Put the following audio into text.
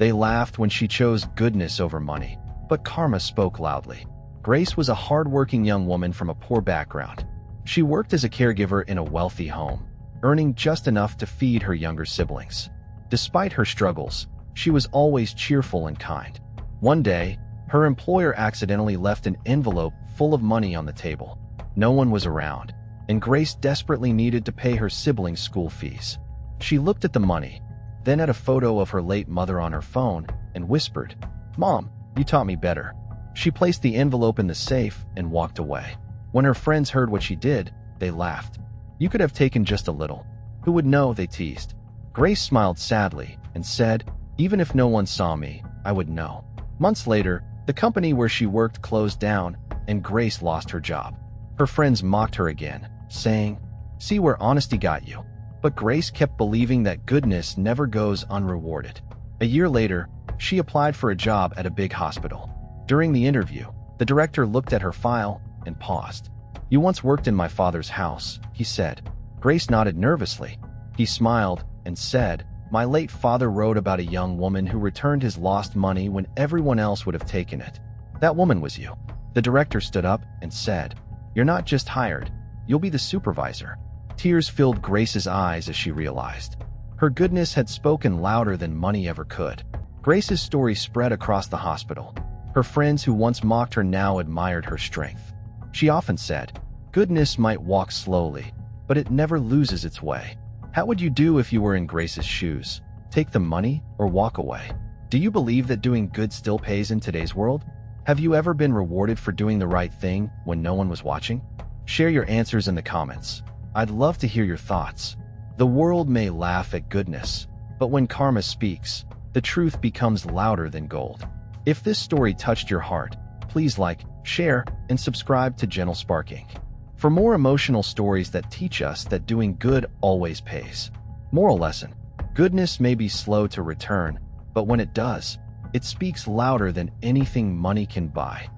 They laughed when she chose goodness over money, but karma spoke loudly. Grace was a hard-working young woman from a poor background. She worked as a caregiver in a wealthy home, earning just enough to feed her younger siblings. Despite her struggles, she was always cheerful and kind. One day, her employer accidentally left an envelope full of money on the table. No one was around, and Grace desperately needed to pay her siblings' school fees. She looked at the money, then at a photo of her late mother on her phone, and whispered, "Mom, you taught me better." She placed the envelope in the safe and walked away. When her friends heard what she did, they laughed. "You could have taken just a little. Who would know?" they teased. Grace smiled sadly and said, "Even if no one saw me, I would know." Months later, the company where she worked closed down, and Grace lost her job. Her friends mocked her again, saying, "See where honesty got you." But Grace kept believing that goodness never goes unrewarded. A year later, she applied for a job at a big hospital. During the interview, the director looked at her file and paused. "You once worked in my father's house," he said. Grace nodded nervously. He smiled and said, "My late father wrote about a young woman who returned his lost money when everyone else would have taken it. That woman was you." The director stood up and said, "You're not just hired, you'll be the supervisor." Tears filled Grace's eyes as she realized. Her goodness had spoken louder than money ever could. Grace's story spread across the hospital. Her friends who once mocked her now admired her strength. She often said, "Goodness might walk slowly, but it never loses its way." How would you do if you were in Grace's shoes? Take the money or walk away? Do you believe that doing good still pays in today's world? Have you ever been rewarded for doing the right thing when no one was watching? Share your answers in the comments. I'd love to hear your thoughts. The world may laugh at goodness, but when karma speaks, the truth becomes louder than gold. If this story touched your heart, please like, share, and subscribe to Gentle Spark Inc. for more emotional stories that teach us that doing good always pays. Moral lesson: goodness may be slow to return, but when it does, it speaks louder than anything money can buy.